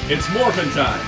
It's morphin' time!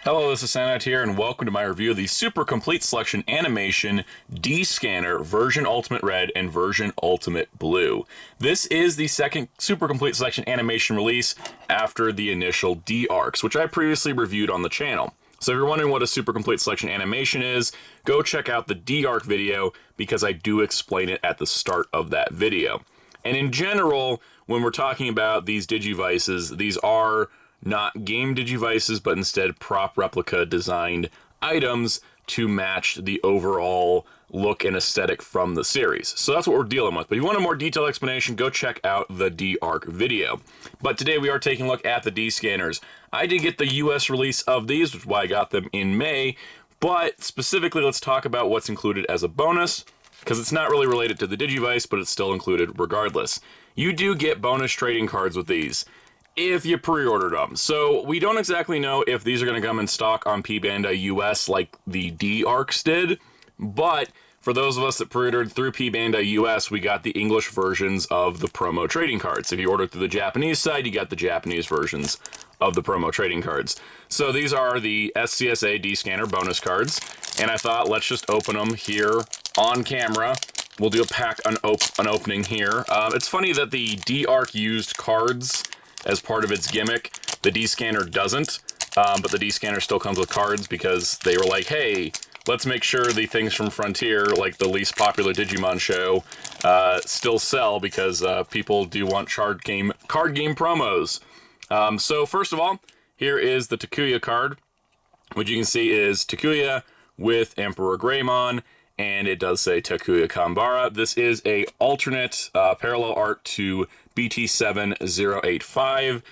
Hello, this is Soundout here, and welcome to my review of the Super Complete Selection Animation D-Scanner version Ultimate Red and version Ultimate Blue. This is the second Super Complete Selection Animation release after the initial D-Arcs, which I previously reviewed on the channel. So if you're wondering what a Super Complete Selection Animation is, go check out the D-Arc video, because I do explain it at the start of that video. And in general, when we're talking about these Digivices, these are not game Digivices, but instead prop replica designed items to match the overall look and aesthetic from the series. So that's what we're dealing with. But if you want a more detailed explanation, go check out the D-Arc video. But today we are taking a look at the D-Scanners. I did get the US release of these, which is why I got them in May, but specifically let's talk about what's included as a bonus, because it's not really related to the Digivice, but it's still included regardless. You do get bonus trading cards with these if you pre-ordered them. So we don't exactly know if these are going to come in stock on Bandai US like the D-Arcs did, but for those of us that pre-ordered through Bandai US, we got the English versions of the promo trading cards. If you ordered through the Japanese side, you got the Japanese versions of the promo trading cards. So these are the SCSA D-Scanner bonus cards, and I thought let's just open them here on camera. We'll do a pack opening here. It's funny that the D-Arc used cards as part of its gimmick. The D-Scanner doesn't, but the D-Scanner still comes with cards because they were like, hey, let's make sure the things from Frontier, like the least popular Digimon show, still sell because people do want card game promos. So first of all, here is the Takuya card, which you can see is Takuya with Emperor Greymon, and it does say Takuya Kanbara. This is a alternate parallel art to BT7085,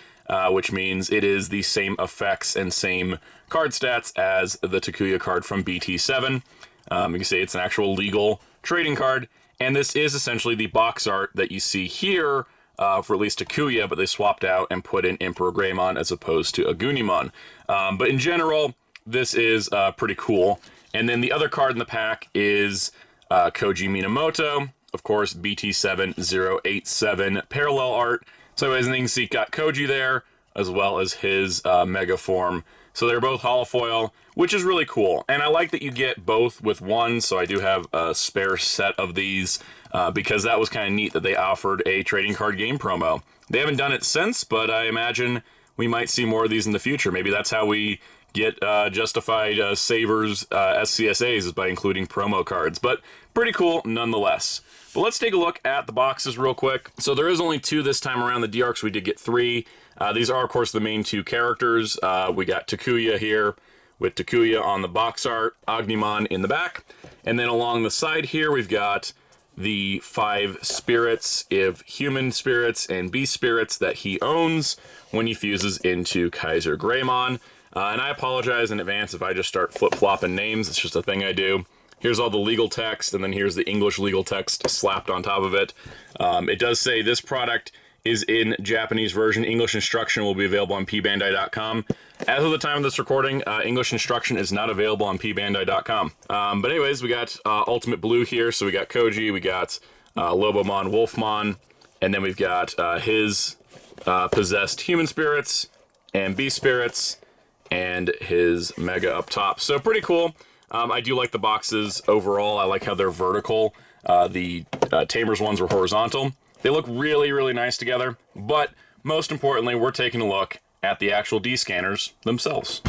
which means it is the same effects and same card stats as the Takuya card from BT7. You can see it's an actual legal trading card, and this is essentially the box art that you see here for at least Takuya, but they swapped out and put in Emperor Greymon as opposed to Agunimon. But in general, this is pretty cool. And then the other card in the pack is Koji Minamoto, of course, BT7087 parallel art. So as you can see, got Koji there, as well as his Mega form. So they're both holofoil, which is really cool. And I like that you get both with one, so I do have a spare set of these, because that was kind of neat that they offered a trading card game promo. They haven't done it since, but I imagine we might see more of these in the future. Maybe that's how we get justified savers SCSAs, is by including promo cards. But pretty cool nonetheless. But let's take a look at the boxes real quick. So there is only two this time around. The D-Arcs, we did get three. These are, of course, the main two characters. We got Takuya here with Takuya on the box art, Agnimon in the back. And then along the side here, we've got the 5 spirits of human spirits and beast spirits that he owns when he fuses into KaiserGreymon. And I apologize in advance if I just start flip-flopping names. It's just a thing I do. Here's all the legal text, and then here's the English legal text slapped on top of it. It does say this product is in Japanese version. English instruction will be available on pbandai.com. As of the time of this recording, English instruction is not available on pbandai.com. But anyways, we got Ultimate Blue here. So we got Koji, we got Lobomon, Wolfmon, and then we've got his possessed human spirits and beast spirits, and his Mega up top. So pretty cool. I do like the boxes overall. I like how they're vertical. The Tamers ones were horizontal. They look really, really nice together. But most importantly, we're taking a look at the actual D-Scanners themselves.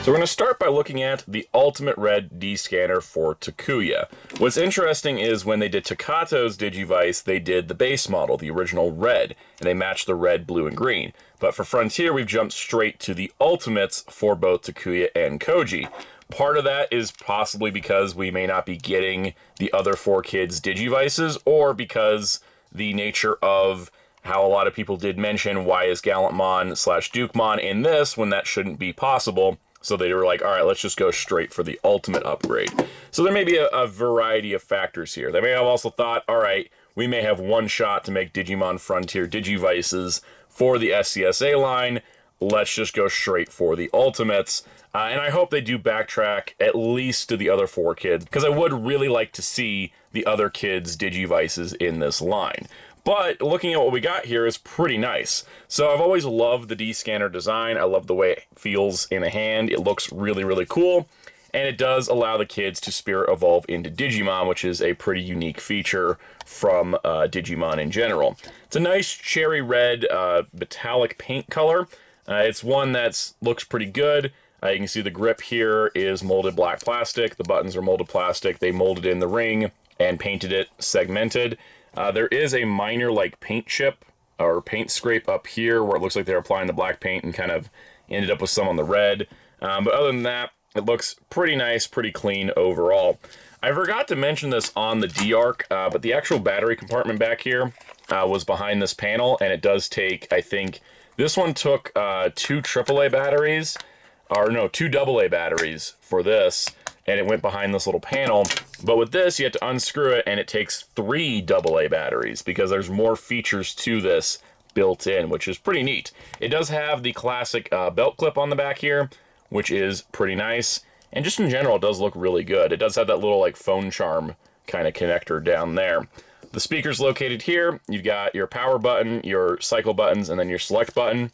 So we're going to start by looking at the Ultimate Red D-Scanner for Takuya. What's interesting is when they did Takato's Digivice, they did the base model, the original red, and they matched the red, blue, and green. But for Frontier, we've jumped straight to the Ultimates for both Takuya and Koji. Part of that is possibly because we may not be getting the other 4 kids' Digivices, or because the nature of how a lot of people did mention why is Gallantmon/Dukemon in this when that shouldn't be possible. So they were like, all right, let's just go straight for the ultimate upgrade. So there may be a variety of factors here. They may have also thought, all right, we may have one shot to make Digimon Frontier Digivices for the SCSA line. let's just go straight for the Ultimates. And I hope they do backtrack at least to the other 4 kids, because I would really like to see the other kids' Digivices in this line. But looking at what we got here is pretty nice. So I've always loved the D-Scanner design. I love the way it feels in a hand. It looks really, really cool. And it does allow the kids to Spirit Evolve into Digimon, which is a pretty unique feature from Digimon in general. It's a nice cherry red metallic paint color. It's one that looks pretty good. You can see the grip here is molded black plastic. The buttons are molded plastic. They molded in the ring and painted it segmented. There is a minor like paint chip or paint scrape up here where it looks like they're applying the black paint and kind of ended up with some on the red. But other than that, it looks pretty nice, pretty clean overall. I forgot to mention this on the D-Arc, but the actual battery compartment back here was behind this panel, and it does take, I think, this one took 2 AAA batteries, or no, 2 AA batteries for this, and it went behind this little panel. But with this, you have to unscrew it, and it takes 3 AA batteries, because there's more features to this built in, which is pretty neat. It does have the classic belt clip on the back here, which is pretty nice, and just in general, it does look really good. It does have that little like phone charm kind of connector down there. The speaker's located here. You've got your power button, your cycle buttons, and then your select button.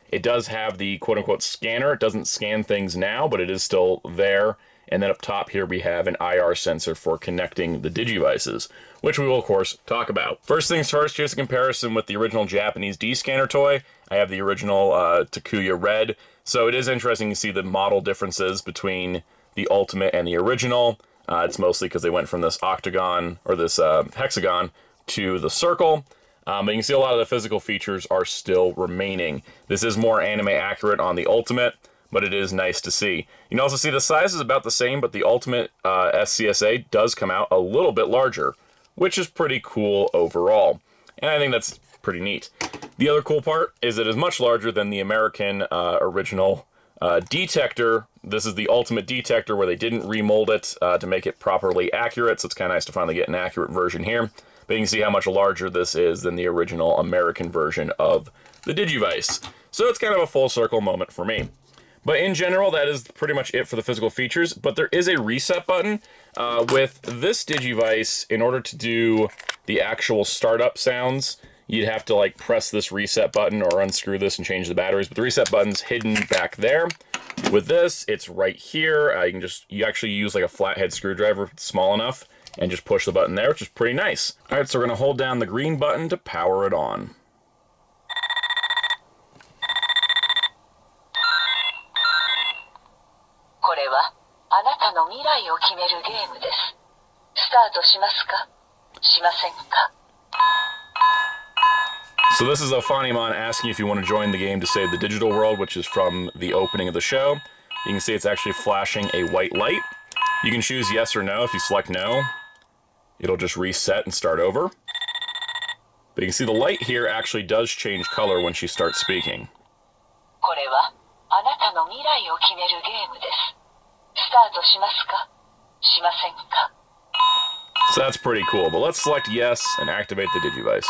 It does have the quote-unquote scanner. It doesn't scan things now, but it is still there. And then up top here, we have an IR sensor for connecting the Digivices, which we will, of course, talk about. First things first, here's a comparison with the original Japanese D-Scanner toy. I have the original Takuya Red. So it is interesting to see the model differences between the Ultimate and the original. It's mostly because they went from this octagon, or this hexagon, to the circle. But you can see a lot of the physical features are still remaining. This is more anime accurate on the Ultimate, but it is nice to see. You can also see the size is about the same, but the Ultimate SCSA does come out a little bit larger, which is pretty cool overall. And I think that's pretty neat. The other cool part is it is much larger than the American original D-Tector. This is the Ultimate D-Tector where they didn't remold it to make it properly accurate, so it's kind of nice to finally get an accurate version here. But you can see how much larger this is than the original American version of the Digivice. So it's kind of a full circle moment for me. But in general, that is pretty much it for the physical features. But there is a reset button with this Digivice. In order to do the actual startup sounds, you'd have to like press this reset button or unscrew this and change the batteries. But the reset button's hidden back there. With this, it's right here. You actually use like a flathead screwdriver, small enough, and just push the button there, which is pretty nice. All right, so we're gonna hold down the green button to power it on. So this is Agnimon asking if you want to join the game to save the digital world, which is from the opening of the show. You can see it's actually flashing a white light. You can choose yes or no. If you select no, it'll just reset and start over. But you can see the light here actually does change color when she starts speaking. So that's pretty cool, but let's select yes and activate the Digivice.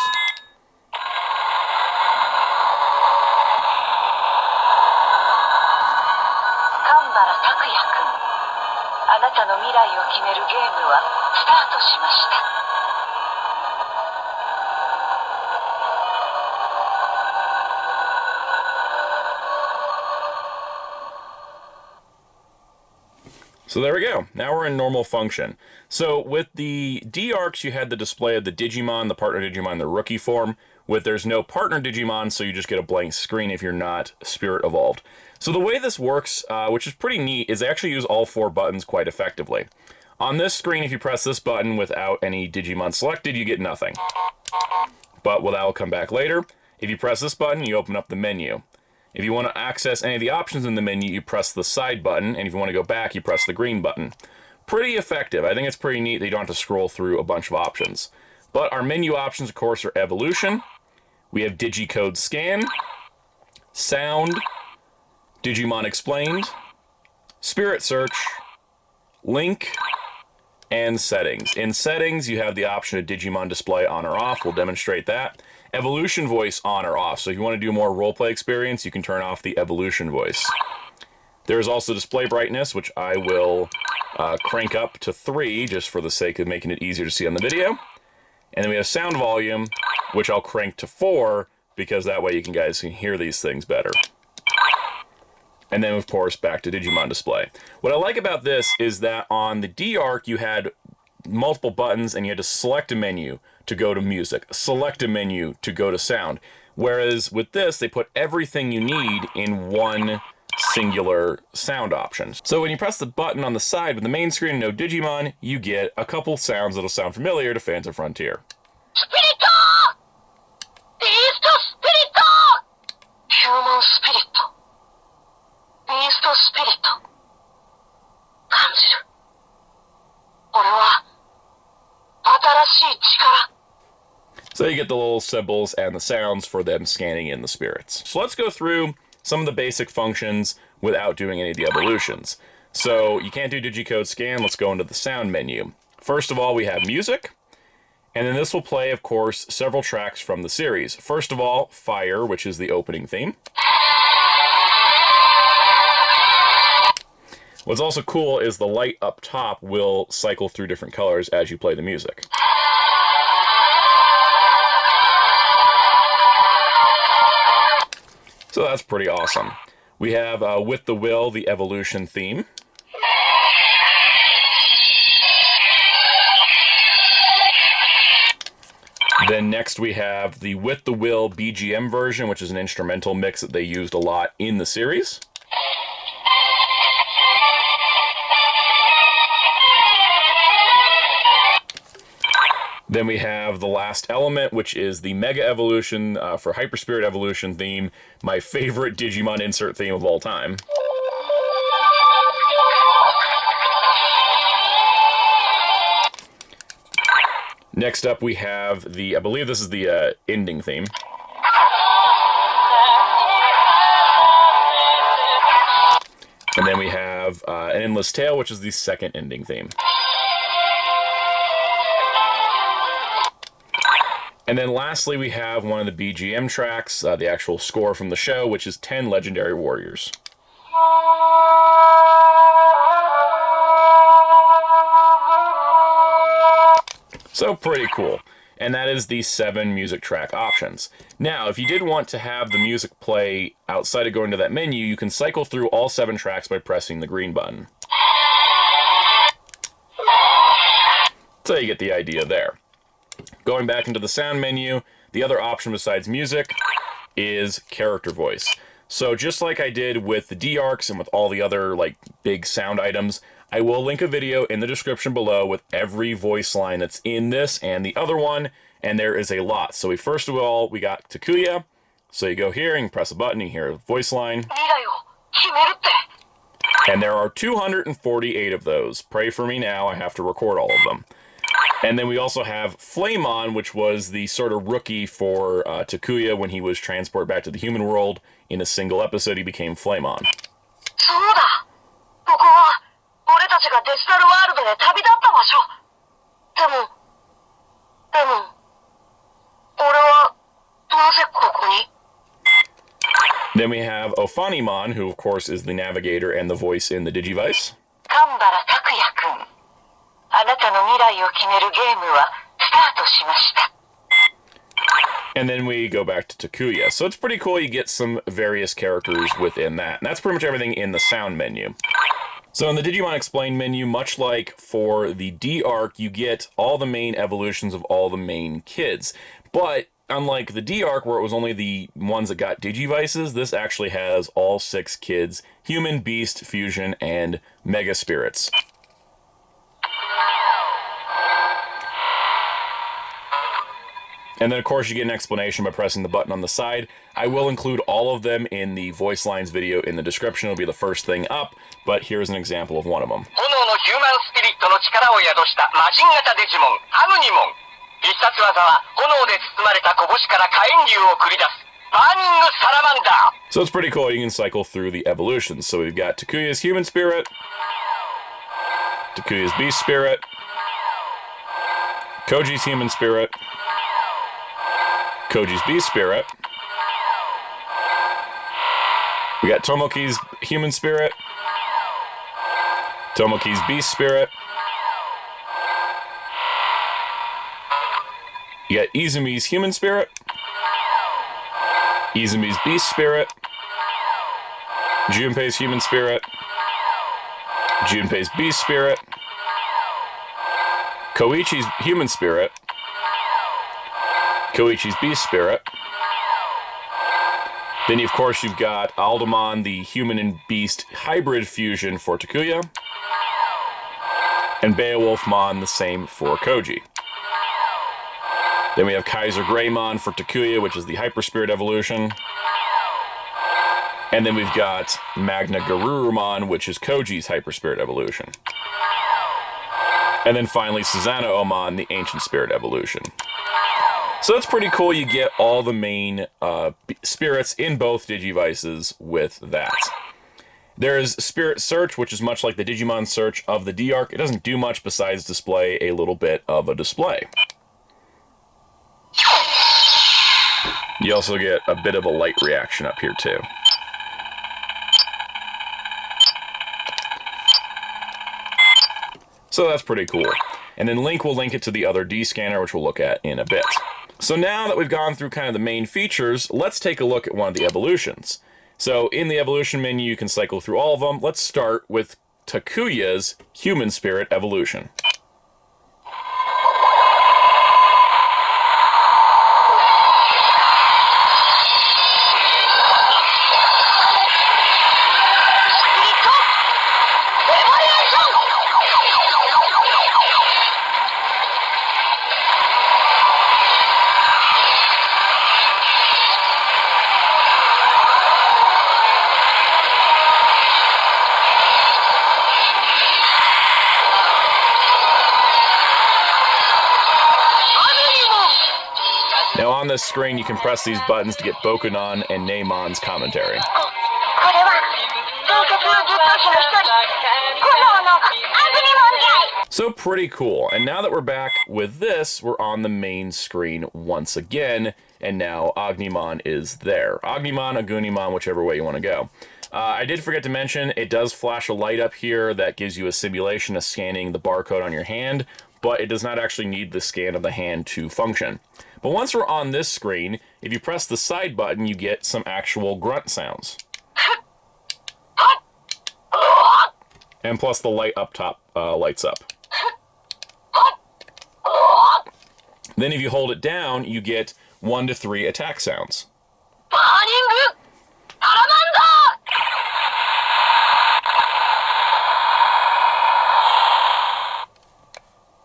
So there we go. Now we're in normal function. So with the D-Arcs, you had the display of the Digimon, the partner Digimon, the rookie form. There's no partner Digimon, so you just get a blank screen if you're not Spirit Evolved. So the way this works, which is pretty neat, is they actually use all 4 buttons quite effectively. On this screen, if you press this button without any Digimon selected, you get nothing. But that will come back later. If you press this button, you open up the menu. If you want to access any of the options in the menu, you press the side button, and if you want to go back, you press the green button. Pretty effective. I think it's pretty neat that you don't have to scroll through a bunch of options. But our menu options, of course, are Evolution. We have Digicode Scan, Sound, Digimon Explained, Spirit Search, Link, and Settings. In Settings, you have the option of Digimon Display on or off. We'll demonstrate that. evolution voice on or off. So if you want to do more roleplay experience, you can turn off the evolution voice. There is also display brightness, which I will crank up to 3 just for the sake of making it easier to see on the video. And then we have sound volume, which I'll crank to 4 because that way you guys can hear these things better. And then, of course, back to Digimon display. What I like about this is that on the D-Arc, you had multiple buttons and you had to select a menu to go to music, select a menu to go to sound. Whereas with this, they put everything you need in one singular sound option. So when you press the button on the side with the main screen and no Digimon, you get a couple sounds that'll sound familiar to fans of Frontier. Spirito! Beast Spirito! Human Spirito. Beast Spirito. 感じる。俺は新しい力。 So you get the little symbols and the sounds for them scanning in the spirits. So let's go through some of the basic functions without doing any of the evolutions. So you can't do Digicode Scan, let's go into the sound menu. First of all, we have music, and then this will play, of course, several tracks from the series. First of all, Fire, which is the opening theme. What's also cool is the light up top will cycle through different colors as you play the music. So that's pretty awesome. We have, With the Will, the Evolution theme. Then next we have the With the Will BGM version, which is an instrumental mix that they used a lot in the series. Then we have the last element, which is the Mega Evolution for Hyper Spirit Evolution theme, my favorite Digimon insert theme of all time. Next up we have the, I believe this is the ending theme. And then we have an Endless Tale, which is the second ending theme. And then lastly, we have one of the BGM tracks, the actual score from the show, which is 10 Legendary Warriors. So pretty cool. And that is the 7 music track options. Now, if you did want to have the music play outside of going to that menu, you can cycle through all 7 tracks by pressing the green button. So you get the idea there. Going back into the sound menu, the other option besides music is character voice. So just like I did with the D-Arcs and with all the other like big sound items, I will link a video in the description below with every voice line that's in this and the other one, and there is a lot. So first of all, we got Takuya. So you go here and press a button, you hear a voice line. And there are 248 of those. Pray for me now, I have to record all of them. And then we also have Flamon, which was the sort of rookie for Takuya when he was transported back to the human world. In a single episode, he became Flamon. Then we have Ofanimon, who of course is the navigator and the voice in the Digivice. And then we go back to Takuya. So it's pretty cool, you get some various characters within that. And that's pretty much everything in the sound menu. So in the Digimon Explained menu, much like for the D-Arc, you get all the main evolutions of all the main kids. But unlike the D-Arc, where it was only the ones that got Digivices, this actually has all 6 kids: Human, Beast, Fusion, and Mega Spirits. And then, of course, you get an explanation by pressing the button on the side. I will include all of them in the voice lines video in the description. It'll be the first thing up, but here's an example of one of them. So it's pretty cool. You can cycle through the evolutions. So we've got Takuya's Human Spirit, Takuya's Beast Spirit, Koji's Human Spirit, Koji's Beast Spirit. We got Tomoki's Human Spirit, Tomoki's Beast Spirit. You got Izumi's Human Spirit, Izumi's Beast Spirit, Junpei's Human Spirit, Junpei's Beast Spirit, Koichi's Human Spirit, Koichi's Beast Spirit. Then, of course, you've got Aldamon, the Human and Beast Hybrid Fusion for Takuya, and Beowolfmon, the same for Koji. Then we have KaiserGreymon for Takuya, which is the Hyper Spirit Evolution. And then we've got MagnaGarurumon, which is Koji's Hyper Spirit Evolution. And then finally, Suanoomon, the Ancient Spirit Evolution. So it's pretty cool. You get all the main spirits in both Digivices with that. There's Spirit Search, which is much like the Digimon Search of the D-Arc. It doesn't do much besides display a little bit of a display. You also get a bit of a light reaction up here, too. So that's pretty cool. And then Link will link it to the other D-Scanner, which we'll look at in a bit. So now that we've gone through kind of the main features, let's take a look at one of the evolutions. So in the evolution menu, you can cycle through all of them. Let's start with Takuya's Human Spirit Evolution. Now on this screen, you can press these buttons to get Bokunon and Neymon's commentary. So pretty cool. And now that we're back with this, we're on the main screen once again, and now Agnimon is there. Agnimon, Agunimon, whichever way you want to go. I did forget to mention, it does flash a light up here that gives you a simulation of scanning the barcode on your hand, but it does not actually need the scan of the hand to function. But once we're on this screen, if you press the side button, you get some actual grunt sounds. And plus the light up top lights up. Then if you hold it down, you get 1 to 3 attack sounds.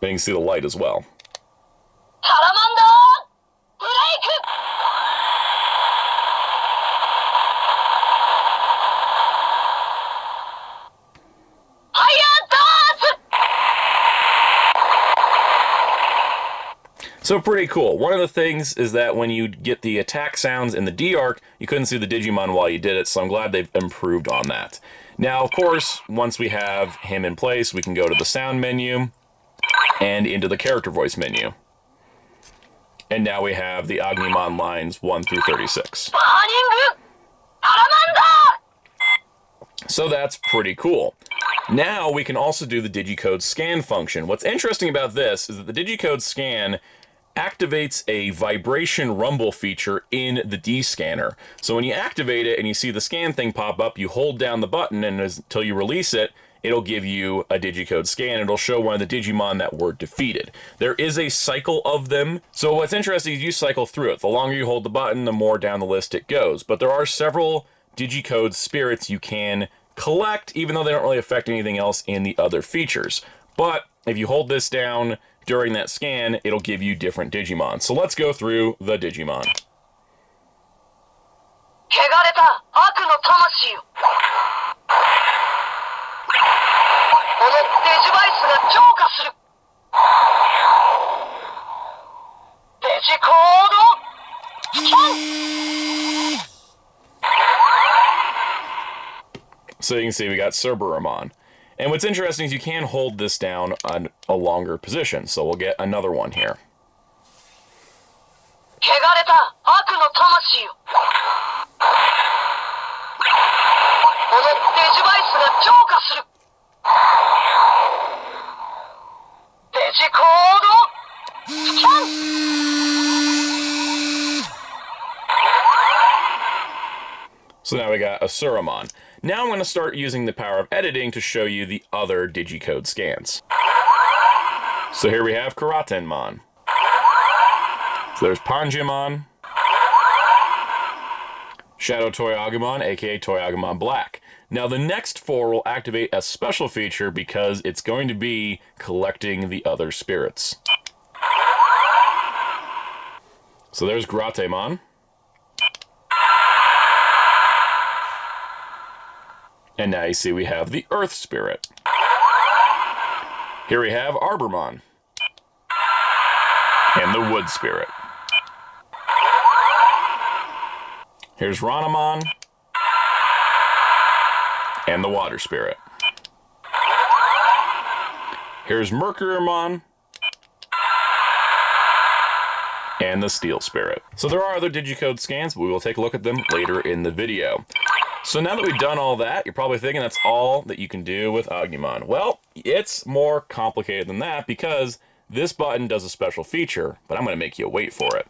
And you can see the light as well. So pretty cool. One of the things is that when you get the attack sounds in the D-Arc, you couldn't see the Digimon while you did it, so I'm glad they've improved on that. Now, of course, once we have him in place, we can go to the sound menu and into the character voice menu. And now we have the Agnimon lines 1 through 36. So that's pretty cool. Now we can also do the Digicode Scan function. What's interesting about this is that the Digicode Scan activates a vibration rumble feature in the D-Scanner. So when you activate it and you see the scan thing pop up, you hold down the button, and until you release it, it'll give you a Digicode Scan. It'll show one of the Digimon that were defeated. There is a cycle of them, so what's interesting is you cycle through it. The longer you hold the button, the more down the list it goes. But there are several Digicode spirits you can collect, even though they don't really affect anything else in the other features. But if you hold this down during that scan, it'll give you different Digimon. So let's go through the Digimon. So you can see we got Cerberumon. And what's interesting is you can hold this down on a longer position. So we'll get another one here. 汚れた悪の魂よ。このデジバイスが浄化する。デジコードスキャン。 So now we got Asuromon. Now I'm going to start using the power of editing to show you the other Digicode scans. So here we have Karatenmon. So there's Panjimon, Shadow Toy Agumon, aka Toy Agumon Black. Now the next 4 will activate a special feature because it's going to be collecting the other spirits. So there's Gratemon. And now you see we have the Earth Spirit. Here we have Arbormon. And the Wood Spirit. Here's Ronamon. And the Water Spirit. Here's Mercurymon. And the Steel Spirit. So there are other Digicode scans, but we will take a look at them later in the video. So now that we've done all that, you're probably thinking that's all that you can do with Agnimon. Well, it's more complicated than that because this button does a special feature, but I'm going to make you wait for it.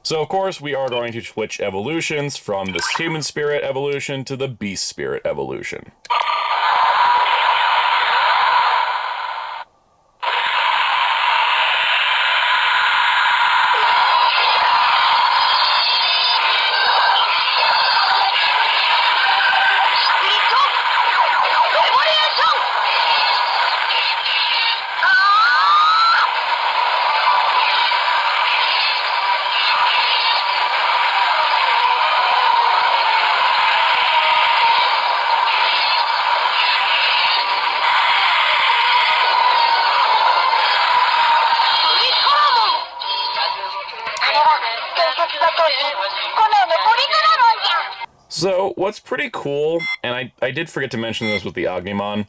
So of course we are going to switch evolutions from this Human Spirit evolution to the Beast Spirit evolution. So, what's pretty cool, and I did forget to mention this with the Agnimon,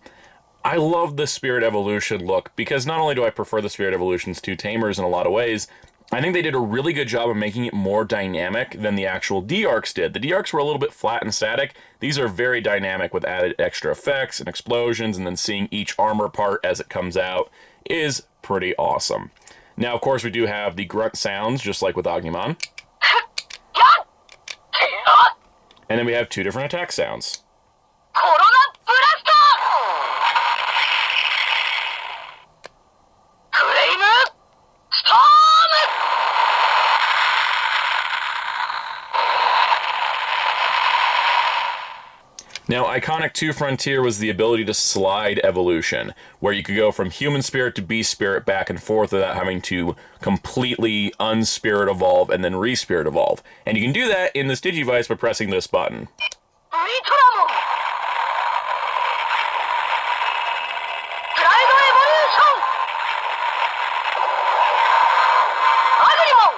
I love the Spirit Evolution look, because not only do I prefer the Spirit Evolutions to Tamers in a lot of ways, I think they did a really good job of making it more dynamic than the actual D-Arcs did. The D-Arcs were a little bit flat and static. These are very dynamic with added extra effects and explosions, and then seeing each armor part as it comes out is pretty awesome. Now, of course, we do have the grunt sounds, just like with Agnimon. And then we have 2 different attack sounds. Now, Iconic 2 Frontier was the ability to slide evolution, where you could go from Human Spirit to Beast Spirit back and forth without having to completely unspirit evolve and then re-spirit evolve. And you can do that in this Digivice by pressing this button. Vritramon Evolution. Agunimon.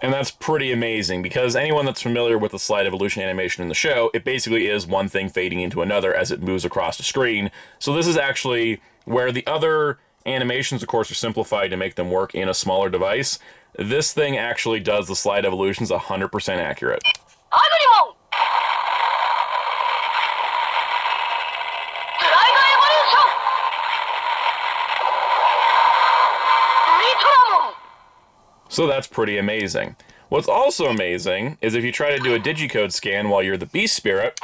And that's pretty amazing, because anyone that's familiar with the slide evolution animation in the show, it basically is one thing fading into another as it moves across the screen. So this is actually where the other animations, of course, are simplified to make them work in a smaller device. This thing actually does the slide evolutions 100% accurate. Agunimon. Vritramon. So that's pretty amazing. What's also amazing is if you try to do a Digicode scan while you're the Beast Spirit,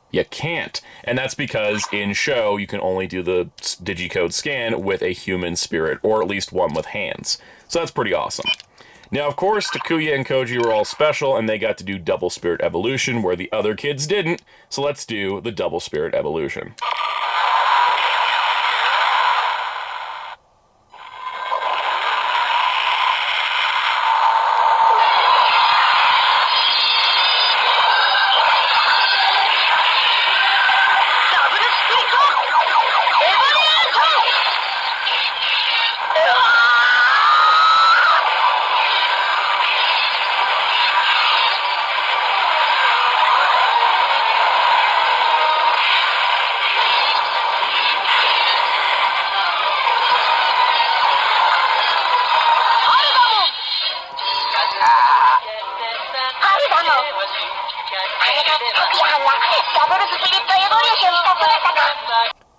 you can't. And that's because in show, you can only do the Digicode scan with a human spirit, or at least one with hands. So that's pretty awesome. Now, of course, Takuya and Koji were all special, and they got to do Double Spirit Evolution, where the other kids didn't. So let's do the Double Spirit Evolution.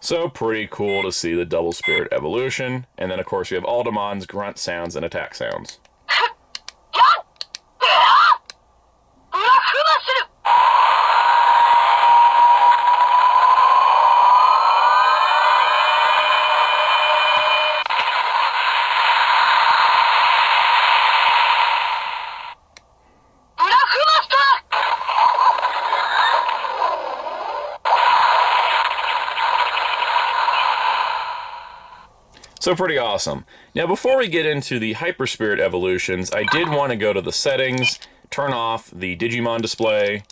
So pretty cool to see the double spirit evolution. And then of course we have Aldamon's grunt sounds and attack sounds. So pretty awesome. Now before we get into the Hyper Spirit evolutions, I did want to go to the settings, turn off the Digimon display,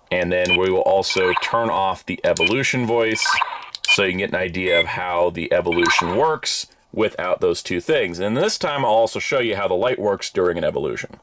and then we will also turn off the evolution voice so you can get an idea of how the evolution works without those two things. And this time I'll also show you how the light works during an evolution.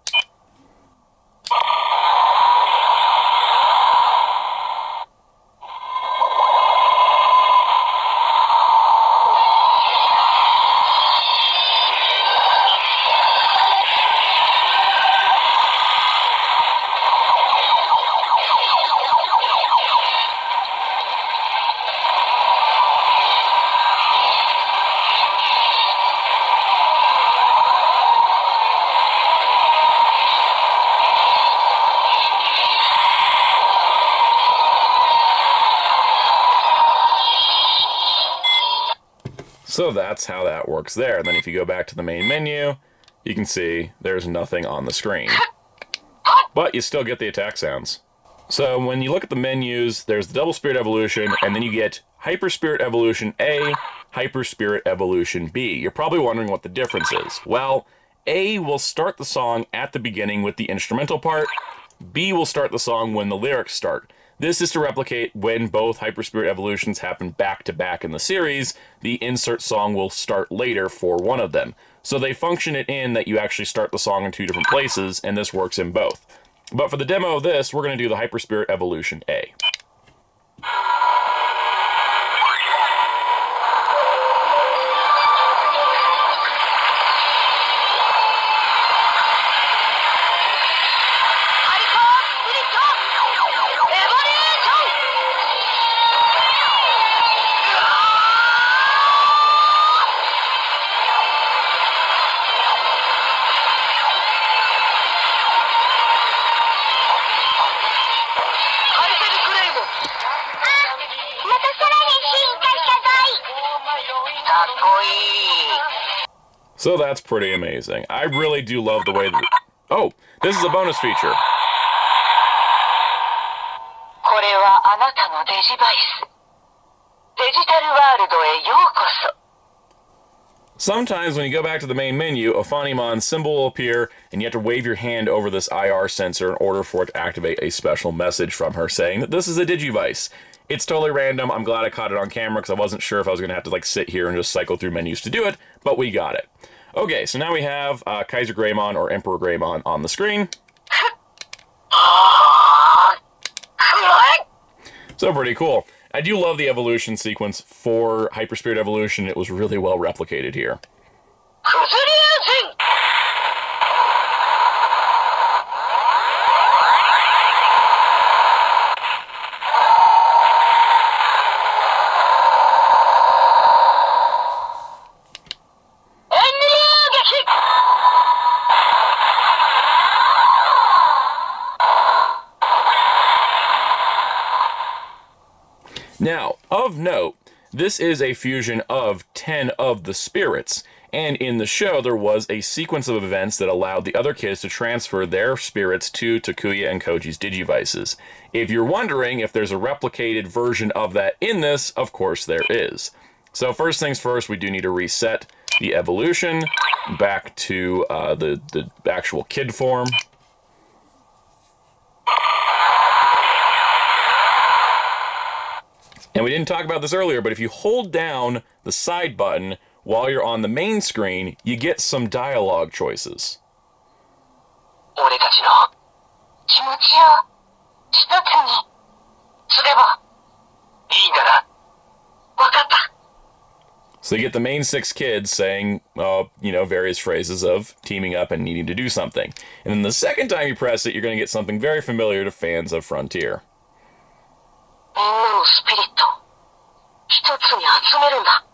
So that's how that works there. And then if you go back to the main menu, you can see there's nothing on the screen. But you still get the attack sounds. So when you look at the menus, there's the Double Spirit Evolution, and then you get Hyper Spirit Evolution A, Hyper Spirit Evolution B. You're probably wondering what the difference is. Well, A will start the song at the beginning with the instrumental part. B will start the song when the lyrics start. This is to replicate when both Hyper Spirit Evolutions happen back to back in the series. The insert song will start later for one of them. So they function it in that you actually start the song in two different places, and this works in both. But for the demo of this, we're going to do the Hyper Spirit Evolution A. So that's pretty amazing. I really do love the way that... Oh, this is a bonus feature. Sometimes when you go back to the main menu, a Agnimon symbol will appear, and you have to wave your hand over this IR sensor in order for it to activate a special message from her saying that this is a Digivice. It's totally random. I'm glad I caught it on camera because I wasn't sure if I was going to have to sit here and just cycle through menus to do it, but we got it. Okay, so now we have KaiserGreymon or Emperor Greymon on the screen. So pretty cool. I do love the evolution sequence for Hyper Spirit Evolution. It was really well replicated here. Now, of note, this is a fusion of 10 of the spirits, and in the show there was a sequence of events that allowed the other kids to transfer their spirits to Takuya and Koji's Digivices. If you're wondering if there's a replicated version of that in this, of course there is. So first things first, we do need to reset the evolution back to the actual kid form. And we didn't talk about this earlier, but if you hold down the side button while you're on the main screen, you get some dialogue choices. So you get the main 6 kids saying, various phrases of teaming up and needing to do something. And then the second time you press it, you're going to get something very familiar to fans of Frontier. みんなのスピリット、一つに集めるんだ。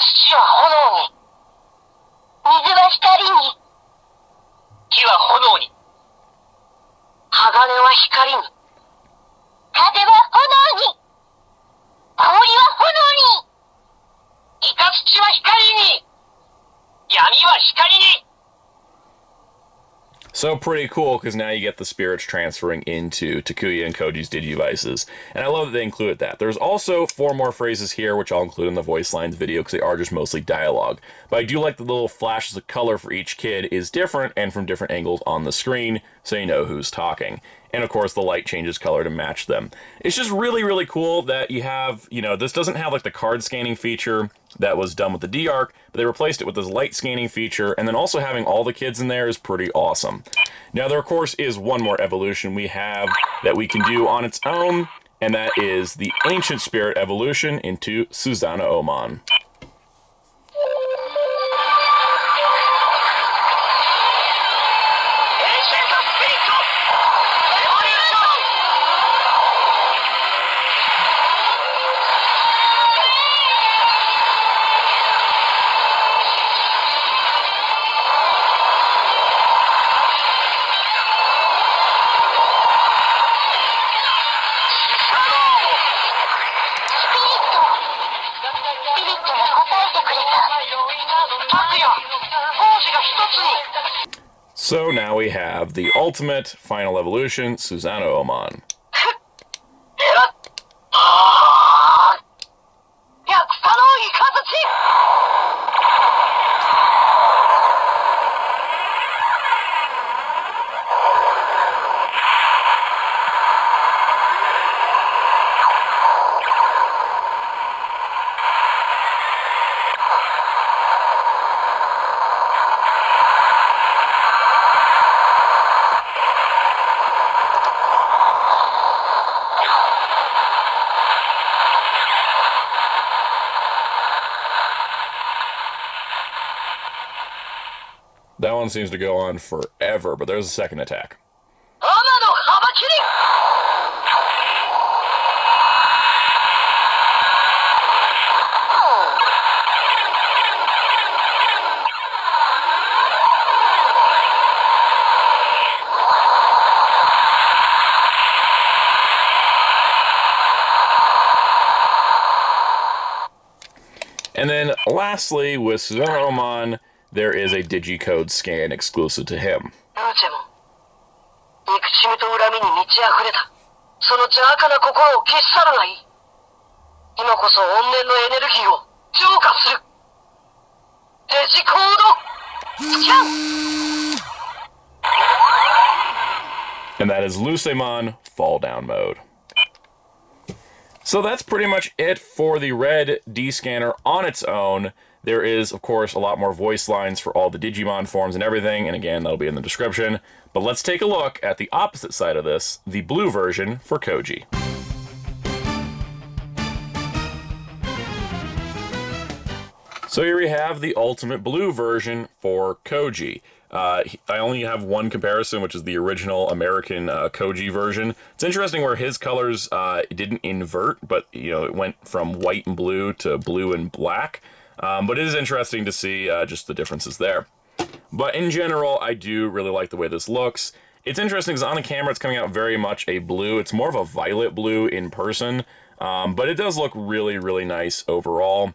土は炎に、水は光に、木は炎に、鋼は光に、風は炎に、氷は炎に、イカ土は光に、闇は光に。 So pretty cool, because now you get the spirits transferring into Takuya and Koji's Digivices. And I love that they included that. There's also 4 more phrases here, which I'll include in the voice lines video, because they are just mostly dialogue. But I do like the little flashes of color for each kid is different and from different angles on the screen, so you know who's talking. And of course, the light changes color to match them. It's just really, really cool that you have, this doesn't have like the card scanning feature that was done with the D-Arc, but they replaced it with this light scanning feature, and then also having all the kids in there is pretty awesome. Now, there, of course, is one more evolution we have that we can do on its own, and that is the Ancient Spirit Evolution into Suanoomon. So now we have the ultimate final evolution, Suanoomon. That one seems to go on forever, but there's a second attack. And then lastly, with Suanoomon, there is a Digicode Scan exclusive to him. And that is Lucemon Fall Down Mode. So that's pretty much it for the red D-Scanner on its own. There is, of course, a lot more voice lines for all the Digimon forms and everything, and again, that'll be in the description. But let's take a look at the opposite side of this, the blue version for Koji. So here we have the ultimate blue version for Koji. I only have one comparison, which is the original American Koji version. It's interesting where his colors didn't invert, but it went from white and blue to blue and black. But it is interesting to see just the differences there. But in general, I do really like the way this looks. It's interesting because on the camera it's coming out very much a blue. It's more of a violet blue in person, but it does look really, really nice overall.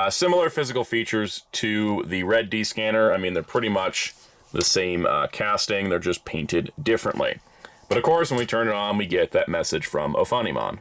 Similar physical features to the red D-Scanner. I mean, they're pretty much the same casting, they're just painted differently. But of course, when we turn it on, we get that message from Agunimon.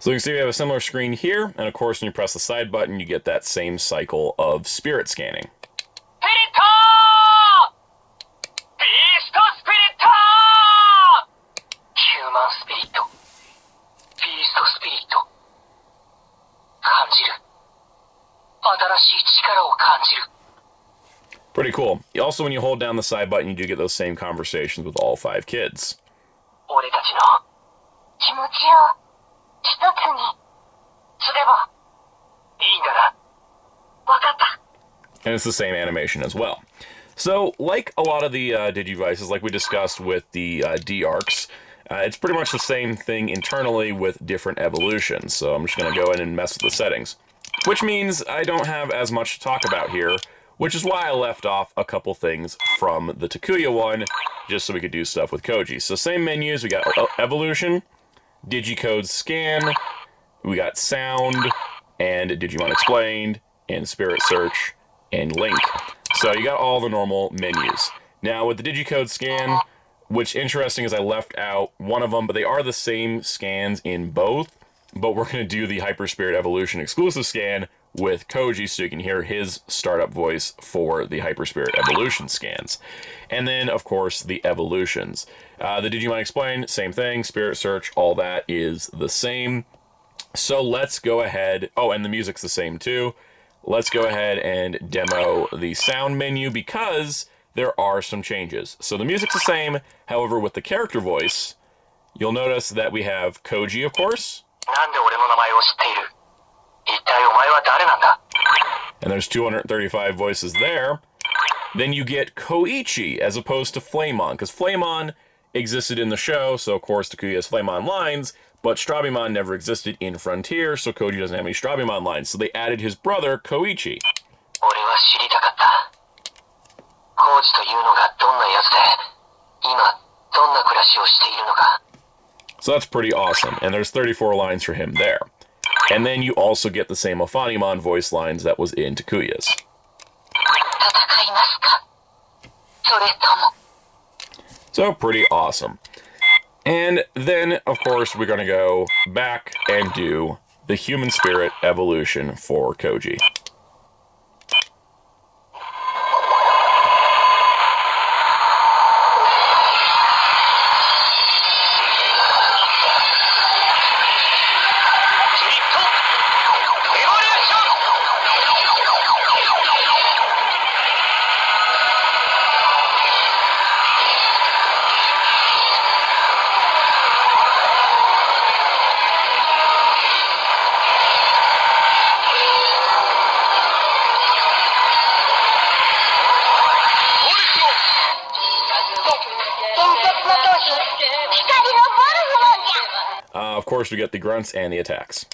So you can see we have a similar screen here, and of course when you press the side button, you get that same cycle of spirit scanning. Human spirit. Beast spirit. 感じる。新しい力を感じる。 Pretty cool. Also, when you hold down the side button, you do get those same conversations with all 5 kids. 俺たちの気持ちを一つにすればいいんだな。わかった。 And it's the same animation as well. So, like a lot of the Digivices, like we discussed with the D-Arcs, it's pretty much the same thing internally with different evolutions. So I'm just going to go in and mess with the settings. Which means I don't have as much to talk about here, which is why I left off a couple things from the Takuya one, just so we could do stuff with Koji. So same menus, we got Evolution, Digicode Scan, we got Sound, and Digimon Explained, and Spirit Search, and Link. So you got all the normal menus. Now with the Digicode Scan, which interesting is I left out one of them, but they are the same scans in both, but we're going to do the Hyper Spirit Evolution exclusive scan with Koji so you can hear his startup voice for the Hyper Spirit Evolution scans. And then, of course, the evolutions. The Digimon Explained, same thing, Spirit Search, all that is the same. So let's go ahead, oh, and the music's the same too. Let's go ahead and demo the sound menu because there are some changes. So the music's the same, however, with the character voice, you'll notice that we have Koji, of course. And there's 235 voices there. Then you get Koichi as opposed to Flamon, because Flamon existed in the show, so of course Takuya has Flamon lines, but Strabimon never existed in Frontier, so Koji doesn't have any Strabimon lines, so they added his brother, Koichi. So that's pretty awesome, and there's 34 lines for him there. And then you also get the same Agunimon voice lines that was in Takuya's. So pretty awesome. And then, of course, we're going to go back and do the Human Spirit Evolution for Koji. Of course, we get the grunts and the attacks.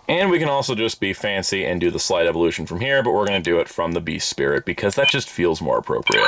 And we can also just be fancy and do the slide evolution from here, but we're going to do it from the Beast Spirit because that just feels more appropriate.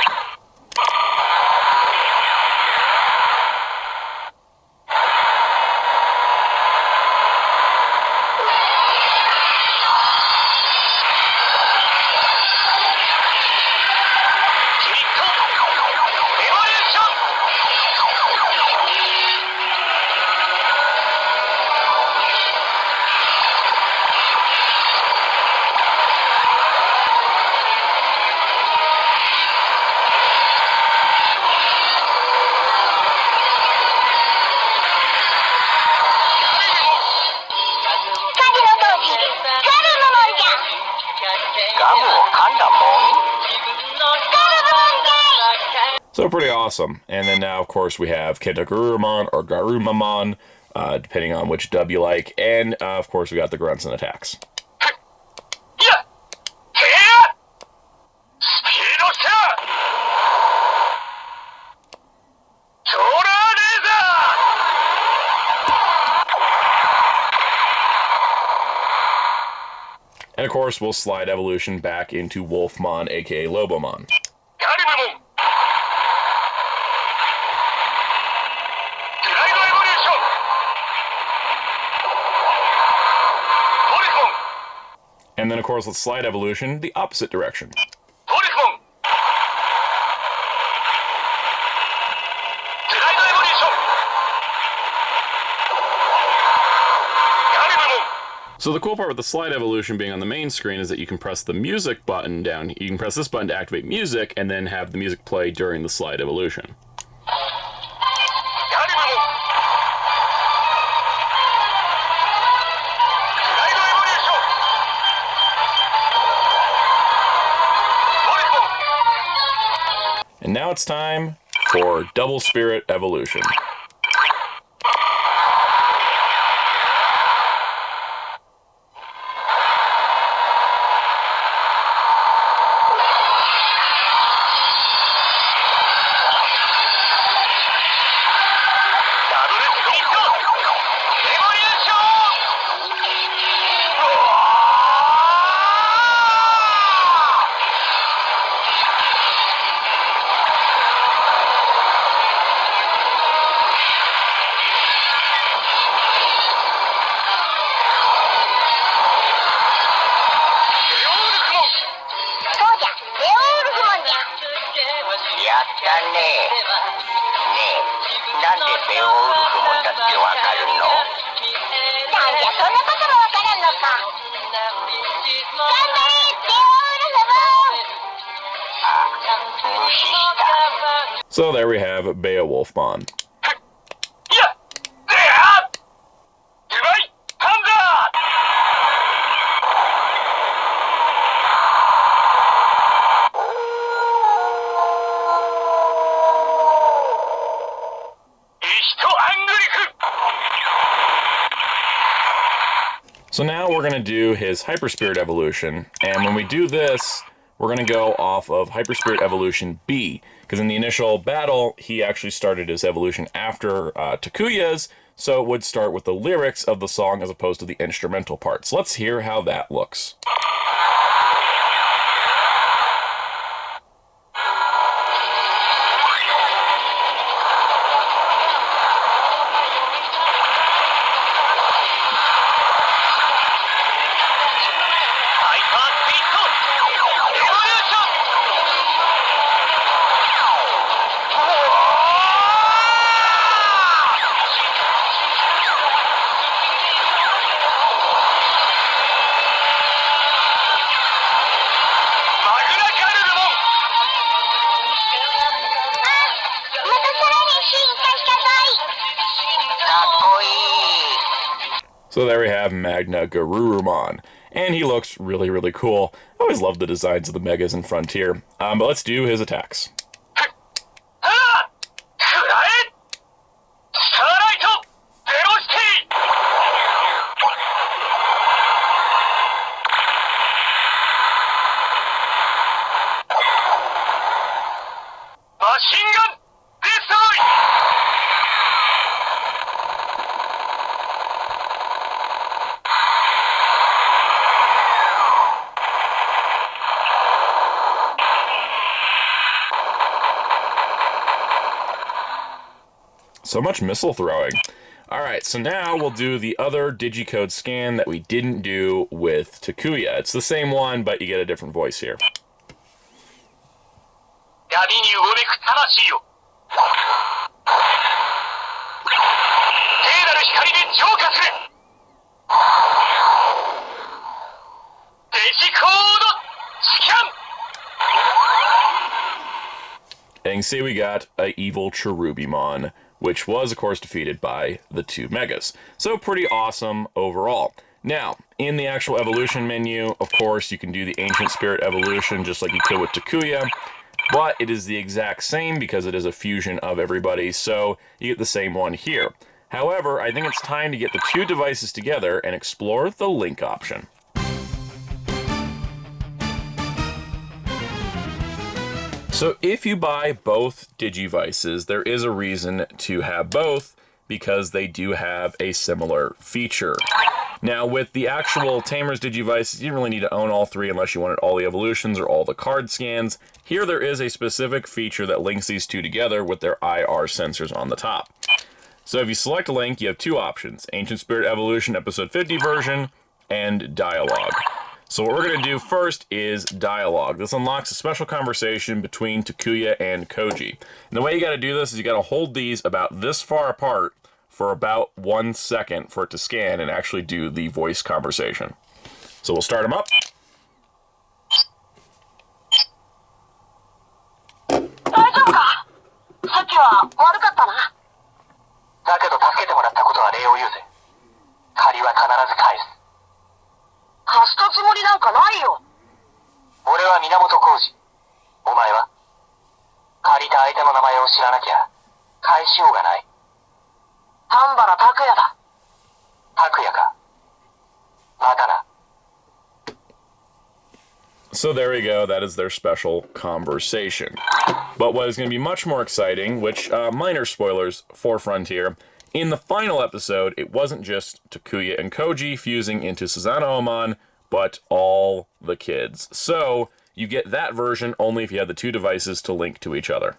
So pretty awesome. And then now, of course, we have MagnaGarurumon or Garummon, depending on which dub you like. And, of course, we got the grunts and attacks. And, of course, we'll slide evolution back into Wolfmon, aka Lobomon. And then, of course, with Slide Evolution, the opposite direction. So the cool part with the Slide Evolution being on the main screen is that you can press the music button down. You can press this button to activate music, and then have the music play during the Slide Evolution. And now it's time for Double Spirit Evolution. So there we have Beowolfmon. So now we're going to do his Hyper Spirit Evolution, and when we do this, we're going to go off of Hyper Spirit Evolution B, because in the initial battle, he actually started his evolution after Takuya's, so it would start with the lyrics of the song as opposed to the instrumental parts. Let's hear how that looks. So there we have MagnaGarurumon, and he looks really, really cool. I always love the designs of the Megas in Frontier, but let's do his attacks. So much missile throwing. Alright, so now we'll do the other Digicode Scan that we didn't do with Takuya. It's the same one, but you get a different voice here. And you can see we got an evil Cherubimon, which was, of course, defeated by the two Megas. So pretty awesome overall. Now, in the actual evolution menu, of course, you can do the Ancient Spirit Evolution just like you could with Takuya, but it is the exact same because it is a fusion of everybody, so you get the same one here. However, I think it's time to get the two devices together and explore the link option. So if you buy both Digivices, there is a reason to have both because they do have a similar feature. Now with the actual Tamers Digivice, you didn't really need to own all three unless you wanted all the evolutions or all the card scans. Here there is a specific feature that links these two together with their IR sensors on the top. So if you select a link, you have two options, Ancient Spirit Evolution Episode 50 version and Dialogue. So what we're going to do first is dialogue. This unlocks a special conversation between Takuya and Koji. And the way you got to do this is you got to hold these about this far apart for about 1 second for it to scan and actually do the voice conversation. So we'll start them up. 大丈夫か？さっきは悪かったな。だけど助けてもらったことは礼を言うぜ。借りは必ず返す。貸したつもりなんかないよ。俺は源浩二。お前は？借りた相手の名前を知らなきゃ返しようがない。丹原拓也だ。拓也か。またな。 So there we go, that is their special conversation. But what is going to be much more exciting, which, minor spoilers for Frontier, in the final episode, it wasn't just Takuya and Koji fusing into Suanoomon, but all the kids. So, you get that version only if you have the two devices to link to each other.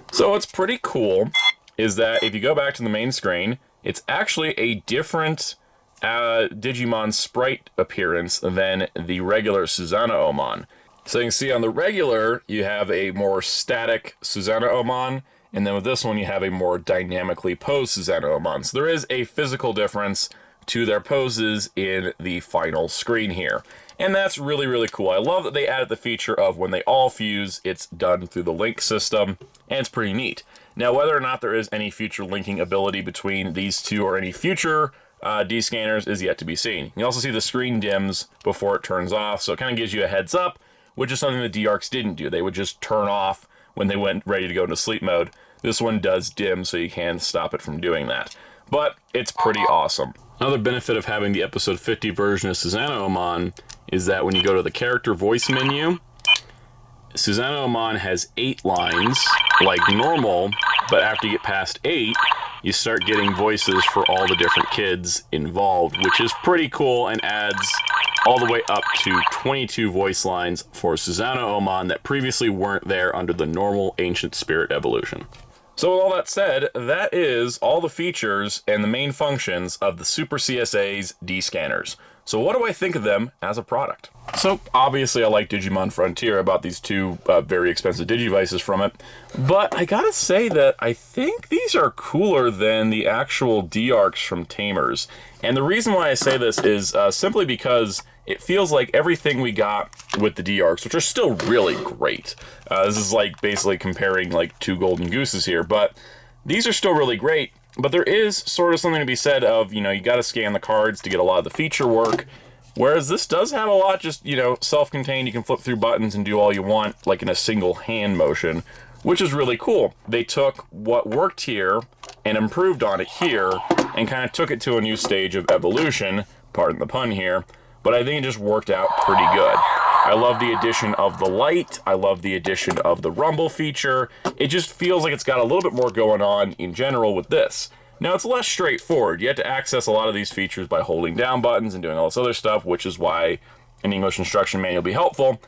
So what's pretty cool is that if you go back to the main screen, it's actually a different Digimon sprite appearance than the regular Suanoomon. So you can see on the regular, you have a more static Suanoomon, and then with this one, you have a more dynamically posed Suanoomon. So there is a physical difference to their poses in the final screen here. And that's really, really cool. I love that they added the feature of when they all fuse, it's done through the link system, and it's pretty neat. Now, whether or not there is any future linking ability between these two or any future D-scanners is yet to be seen. You also see the screen dims before it turns off, so it kind of gives you a heads up, which is something the D-Arcs didn't do. They would just turn off when they went ready to go into sleep mode. This one does dim, so you can stop it from doing that. But it's pretty awesome. Another benefit of having the episode 50 version of Suanoomon is that when you go to the character voice menu, Suanoomon has 8 lines, like normal, but after you get past 8, you start getting voices for all the different kids involved, which is pretty cool and adds all the way up to 22 voice lines for Suanoomon that previously weren't there under the normal Ancient Spirit Evolution. So with all that said, that is all the features and the main functions of the Super CSA's D-scanners. So what do I think of them as a product? So obviously I like Digimon Frontier. I bought these two very expensive Digivices from it. But I gotta say that I think these are cooler than the actual D-Arcs from Tamers. And the reason why I say this is simply because it feels like everything we got with the D-Arcs, which are still really great. This is like basically comparing like two golden gooses here, but these are still really great. But there is sort of something to be said of, you know, you gotta scan the cards to get a lot of the feature work. Whereas this does have a lot just, you know, self-contained. You can flip through buttons and do all you want, like in a single hand motion, which is really cool. They took what worked here and improved on it here and kind of took it to a new stage of evolution, pardon the pun here, but I think it just worked out pretty good. I love the addition of the light. I love the addition of the rumble feature. It just feels like it's got a little bit more going on in general with this. Now, it's less straightforward. You have to access a lot of these features by holding down buttons and doing all this other stuff, which is why an English instruction manual will be helpful,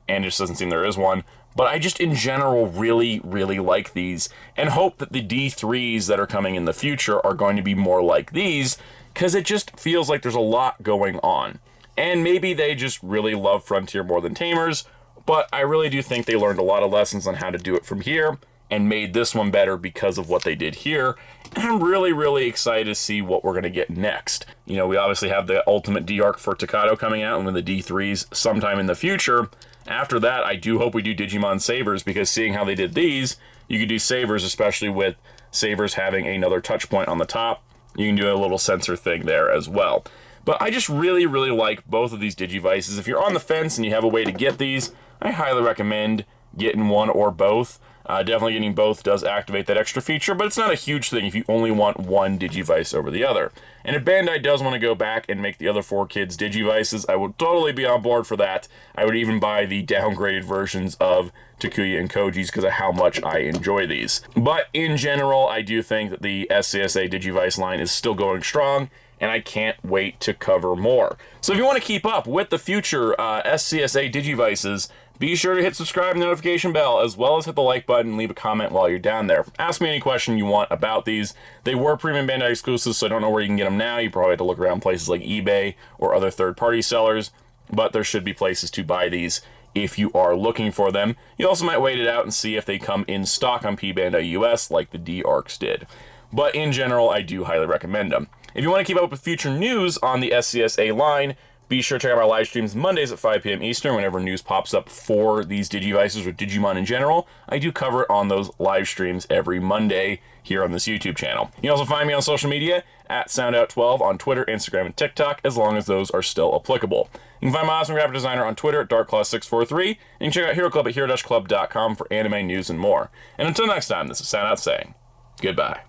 and it just doesn't seem there is one. But I just, in general, really, really like these, and hope that the D3s that are coming in the future are going to be more like these, because it just feels like there's a lot going on. And maybe they just really love Frontier more than Tamers, but I really do think they learned a lot of lessons on how to do it from here, and made this one better because of what they did here. And I'm really, really excited to see what we're going to get next. You know, we obviously have the Ultimate D-Arc for Takato coming out, and with the D3s sometime in the future. After that, I do hope we do Digimon Savers, because seeing how they did these, you could do Savers, especially with Savers having another touch point on the top. You can do a little sensor thing there as well. But I just really, really like both of these Digivices. If you're on the fence and you have a way to get these, I highly recommend getting one or both. Definitely getting both does activate that extra feature, but it's not a huge thing if you only want one Digivice over the other. And if Bandai does want to go back and make the other 4 kids Digivices, I would totally be on board for that. I would even buy the downgraded versions of Takuya and Koji's because of how much I enjoy these. But in general, I do think that the SCSA Digivice line is still going strong, and I can't wait to cover more. So if you want to keep up with the future SCSA Digivices, be sure to hit subscribe and the notification bell, as well as hit the like button and leave a comment while you're down there. Ask me any question you want about these. They were premium Bandai exclusives, so I don't know where you can get them now. You probably have to look around places like eBay or other third-party sellers, but there should be places to buy these if you are looking for them. You also might wait it out and see if they come in stock on Bandai US like the D-Arcs did. But in general, I do highly recommend them. If you want to keep up with future news on the SCSA line, be sure to check out our live streams Mondays at 5 p.m. Eastern whenever news pops up for these Digivices or Digimon in general. I do cover it on those live streams every Monday here on this YouTube channel. You can also find me on social media at Soundout12 on Twitter, Instagram, and TikTok, as long as those are still applicable. You can find my awesome graphic designer on Twitter at DarkClaw643, and you can check out Hero Club at hero-club.com for anime news and more. And until next time, this is Soundout saying goodbye.